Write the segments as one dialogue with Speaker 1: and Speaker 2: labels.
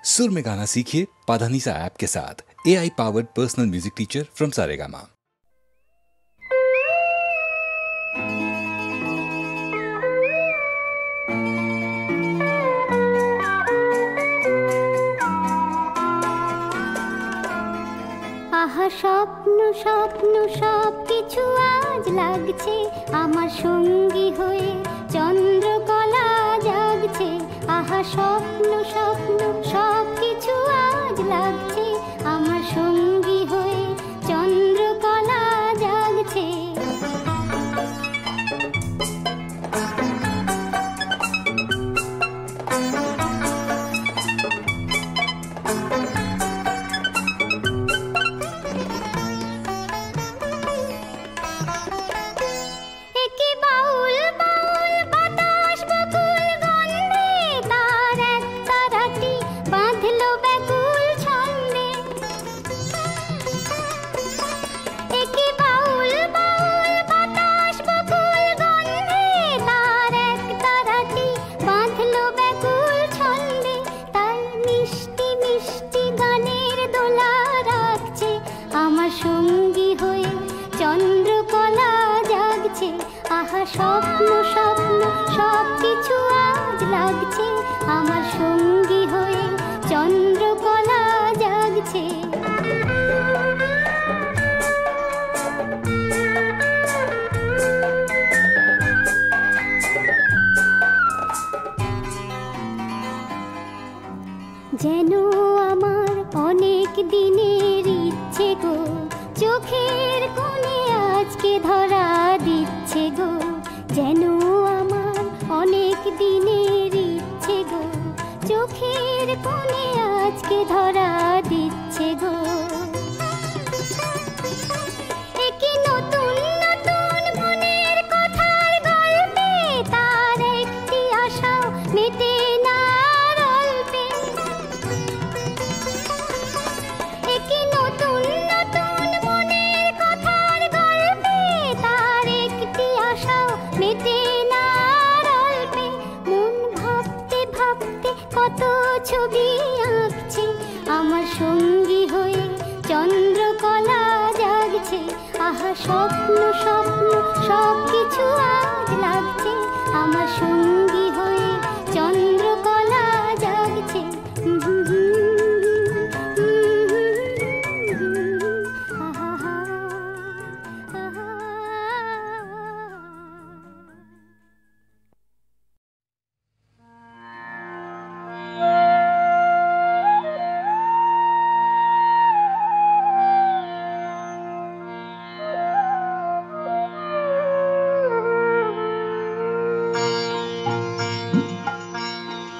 Speaker 1: सुर में गाना सीखिए पाधानीसा ऐप के साथ। AI powered personal music teacher from Saregama.
Speaker 2: আহা স্বপ্ন স্বপ্ন সব কিছু আজ লাগছে আমার সঙ্গী হয়ে, চন্দ্রকলা জাগছে। আহা স্বপ্ন স্বপ্ন সব কিছু আজ লাগছে আমার সঙ্গী হয়ে, চন্দ্রকলা জাগছে। স্বপ্ন স্বপ্ন সব কিছু আজ লাগছে আমার সঙ্গী হয়ে, চন্দ্রকলা জাগছে। যেন আমার অনেক দিনের ইচ্ছে গো, চোখের কোণে আজকে ধরা দিচ্ছে গো। যেন আমার অনেক দিনের ইচ্ছে গো, চোখের কোণে আজকে ধরা দিচ্ছে গো। একই নতুন নতুন মনের কথার গল্পে তার একটি আশা মেটে না অল্পে। একই নতুন নতুন মনের কথার গল্পে তার একটি আশা মেটে না অল্পে। মন ভাবতে ভাবতে কত ছবি আঁকছে আমার সঙ্গী হয়ে, চন্দ্রকলা জাগছে। আহা স্বপ্ন স্বপ্ন সব কিছু আজ লাগছে আমার সঙ্গী হয়ে, চন্দ্রকলা জাগছে।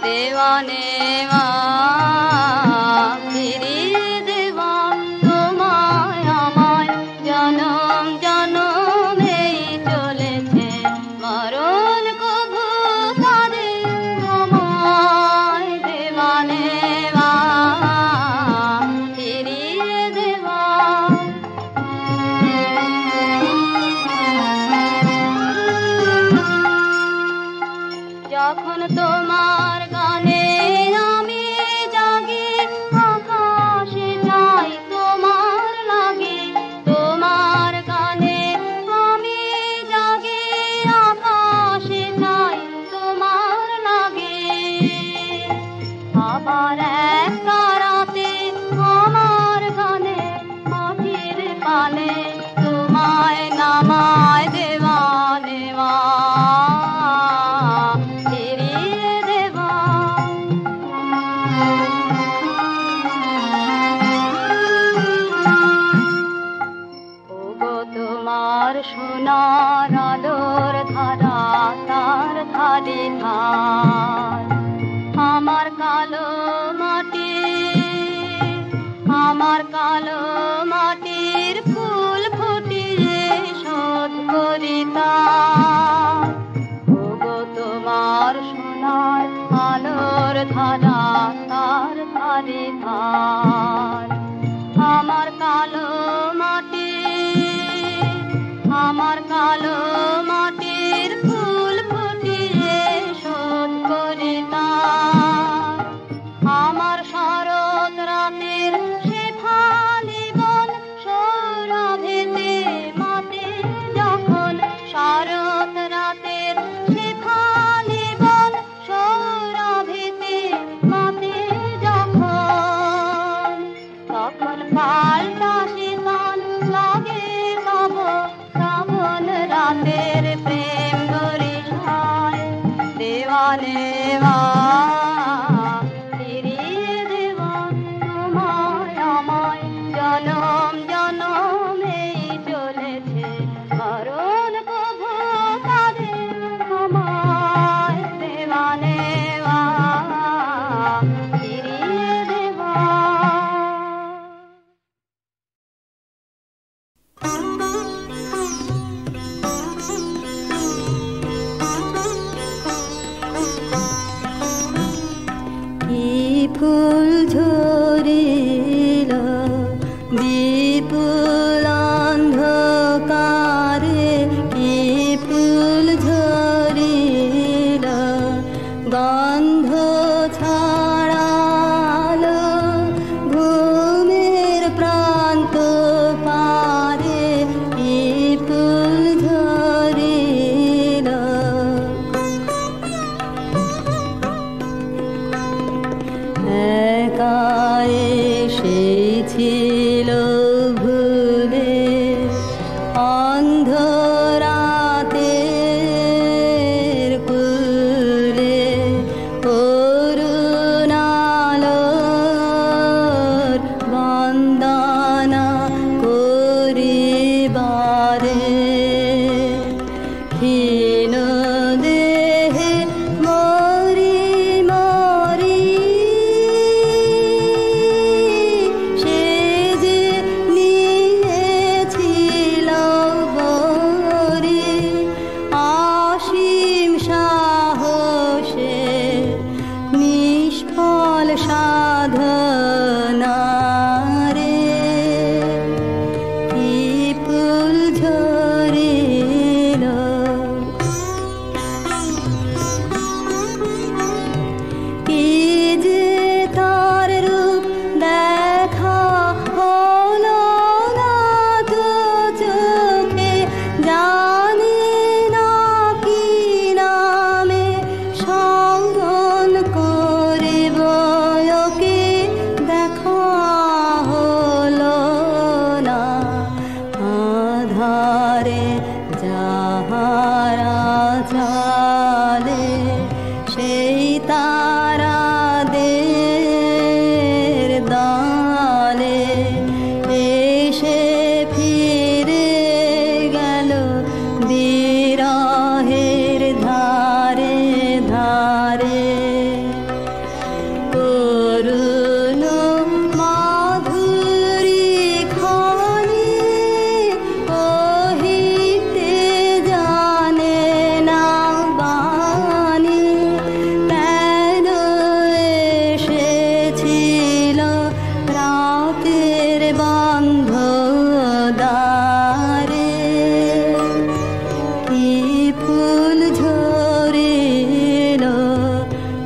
Speaker 3: देवाने ফিরিয়ে দেওয়া তোমায় আমায়, জনম জনমেই চলেছে মরণ কভু তারে আমায়। দেওয়ানে ফিরিয়ে দেওয়া। যখন তোমার গানে আমি জাগি, আকাশে যাই তোমার লাগে। তোমার গানে আমি জাগি, আকাশে যাই তোমার লাগে। আবার এক রাতে আমার গানে মাটির পানে তোমায় নামায়। দেওয়া দেওয়া সোনার আলোর ধারা তার ধারে ধার। আমার কালো মাটি, আমার কালো মাটির ফুল ফুটিয়ে শোধ করি তার। ওগো তোমার সোনার আলোর ধারা তার ধারে ধার। আমার কালো মাটি, আমার কালো মাটির ফুল ফুটিয়ে শোধ করি তার। আমার ঝরিল বিপুল অন্ধকারে কি ফুল ঝরিল গন্ধ ছড়ালো ঘুমের প্রান্ত পারে কি ফুল ঝরিল একা এসেছিল ভুলে অন্ধরাতের কুলে অরুণালোর বন্দনা করিবারে ক্ষীণ দেহে মরি মরি সে যে নিয়েছিল বরি অসীম সাহসে নিষ্ফল সাধনা রে কি ফুল ঝরিল কি যে তার রূপ দেখা হলো না তো চোখে জানি না কি নামে স্মরণ করিব ওকে দেখা হলো না আধারে যাহারা চলে সেই তারাদের দলে এসে ফিরে গেল বিরহের ধারে ধারে করুণ মাধুরী খানি ওহিতে জানে না বাণী কেন এসেছিল রাতের বন্ধ দ্বারে কি ফুল ঝরিল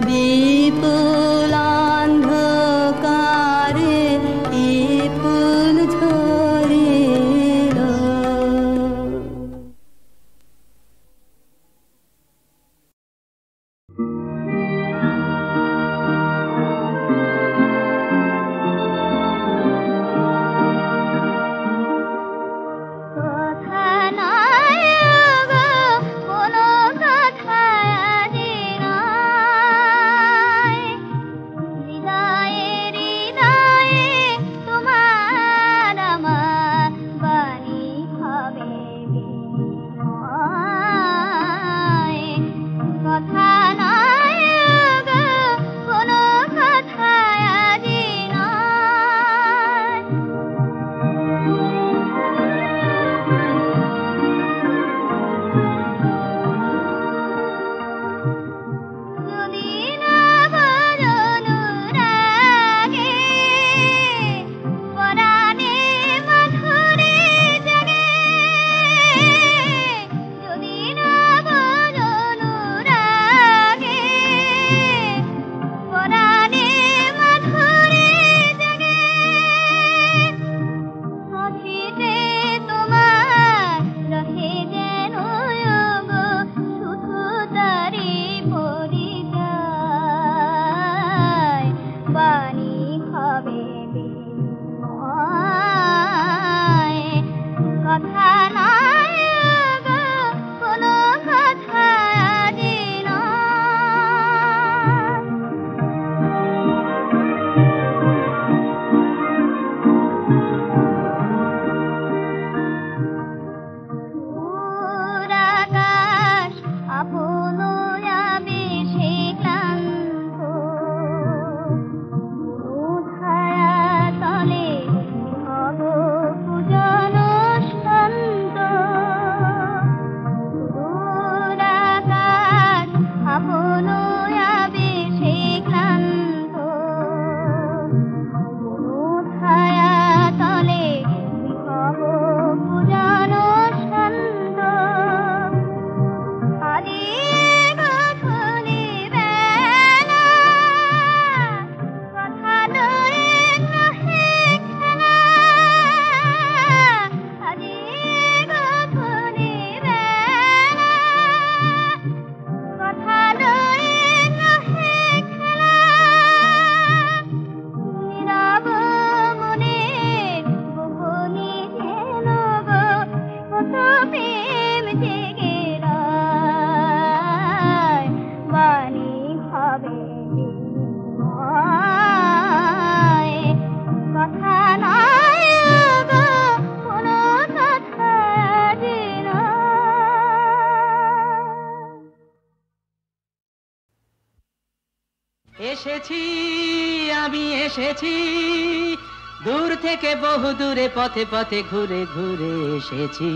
Speaker 3: বিপুল অন্ধকারে
Speaker 4: এসেছি দূর থেকে বহু দূরে পথে পথে ঘুরে ঘুরে এসেছি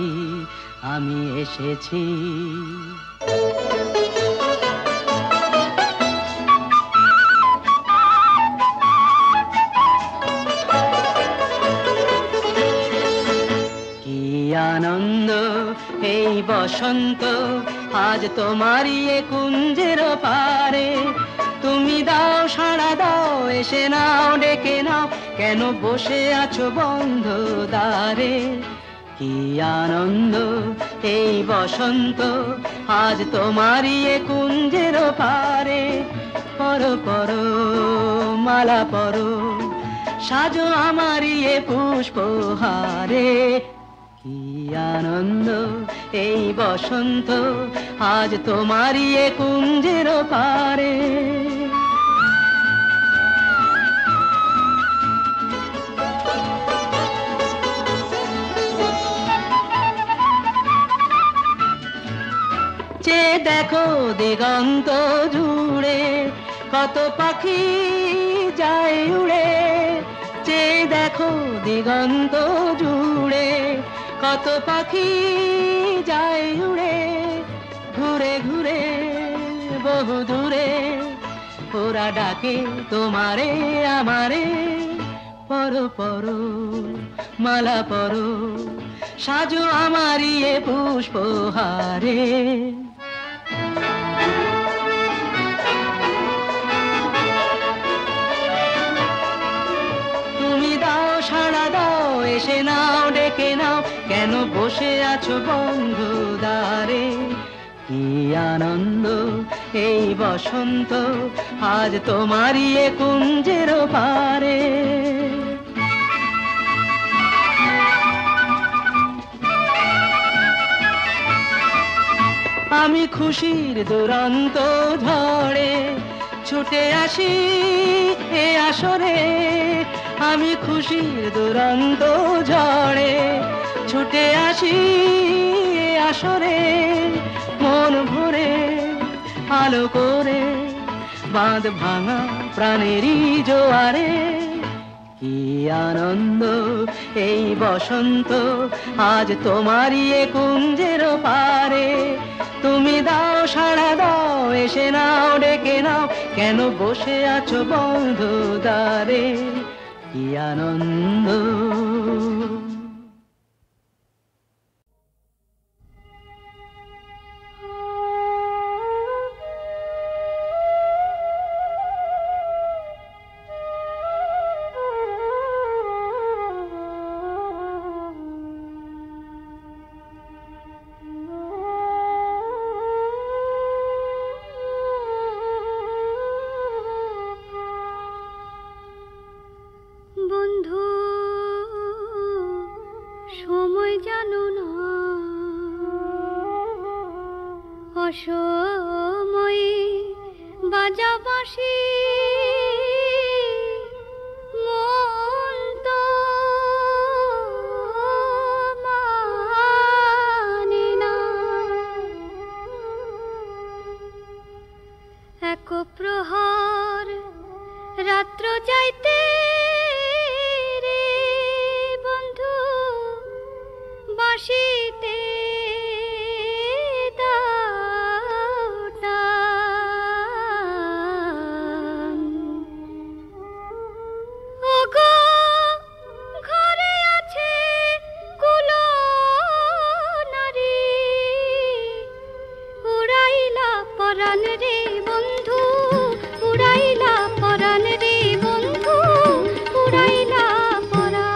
Speaker 4: আমি এসেছি কি আনন্দ এই বসন্ত আজ তোমারই এ কুঞ্জের পারে তুমি দাও সাড়া দাও এসে নাও ডেকে নাও কেন বসে আছো বন্ধ দ্বারে কি আনন্দ এই বসন্ত আজ তোমারই এ কুঞ্জের পারে পরো পরো মালা পরো সাজো আমারই এ পুষ্পহারে কি আনন্দ এই বসন্ত আজ তোমারই এ কুঞ্জের পারে যে দেখো দিগন্ত জুড়ে কত পাখি যায় উড়ে যে দেখো দিগন্ত জুড়ে কত পাখি যায় উড়ে ঘুরে ঘুরে বহু দূরে ওরা ডাকে তোমারে আমারে পরো পরো মালা পরো সাজো আমারই এ পুষ্পহারে তুমি দাও সাড়া দাও এসে নাও ডেকে নাও কেন বসে আছো বন্ধ দ্বারে কি আনন্দ এই বসন্ত আজ তোমারই এ কুঞ্জের পারে আমি খুশির দুরন্ত ঝড়ে ছুটে আসি এ আসরে আমি খুশির দুরন্ত ঝড়ে ছুটে আসি এ আসরে মন ভরে আলো করে বাঁধ ভাঙা প্রাণেরই জোয়ারে কি আনন্দ এই বসন্ত আজ তোমারই এ কুঞ্জের পারে তুমি দাও সাড়া দাও এসে নাও ডেকে নাও কেন বসে আছো বন্ধ দ্বারে কি আনন্দ
Speaker 2: বন্ধু সময় জানো না অসময়ে বাজা বাঁশি মন তো মানে না এক প্রহর রাত্র যাইতে বাঁশিতে ঘরে আছে কুলো নারী উড়াইলা পরাণ রে বন্ধু উড়াইলা পরাণ রে বন্ধু উড়াইলা পরাণ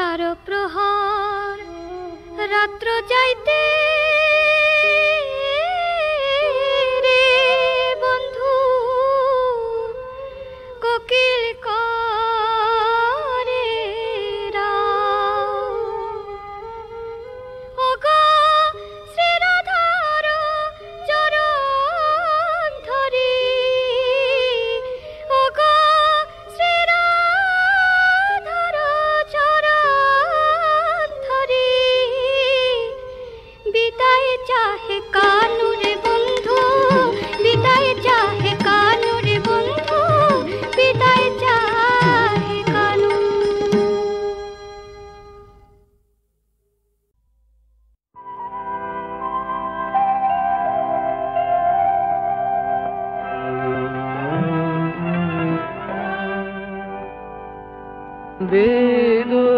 Speaker 2: আশার প্রহর রাত্র যাইতে রে বন্ধু কোকিল করে রাও ওগো শ্রীরাধার চরণ ধরি ওগো শ্রীরাধার চরণ ধরি বিদায় চাহে কানুরে বন্ধু বিদায় চাহে কানুরে বন্ধু বিদায় চাহে কানু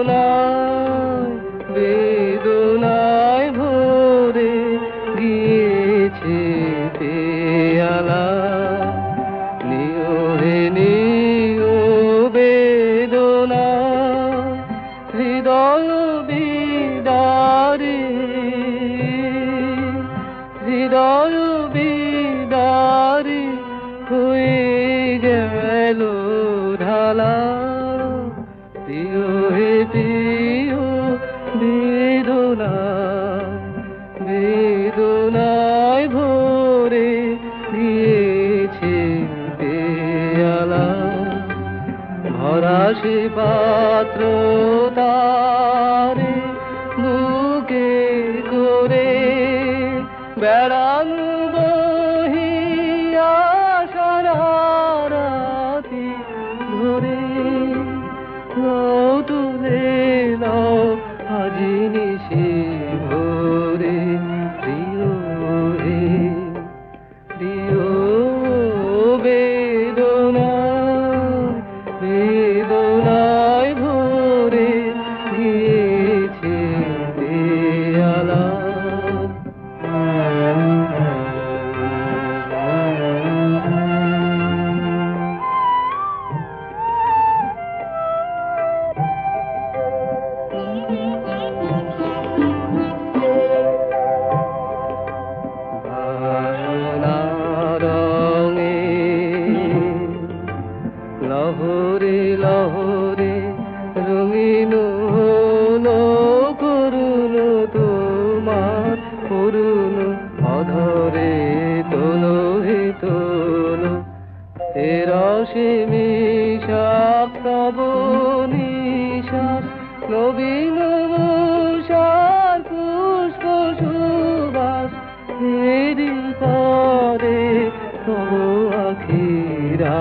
Speaker 4: বেদনায় বেদনায় ভরে গিয়েছে পেয়ালা নিও হে নিও বেদনা হৃদয় বিদারে হৃদয় বিদারে হয়ে গেল ঢালা প্রিয় হে প্রিয় বেদনা বেদনায় ভরে গিয়েছে পেয়ালা ভরা সে পাত্র তারে বুকে করে বেড়ানো বহিয়া সারা রাতি ধরে তুলে নাও আজি নিশি ভোরে প্রিয় হে প্রিয় বেদনা বেদনায় ভরে গিয়েছে পেয়ালা লহরে লহরে রঙিন হলো করুণ তোমার করুণ অধরে তোলো হে তোলো এ রসে মিশাক্তব নিশ্বাস নবীন সার পুষ্প সুবাস এরি পরে তবু আখিরা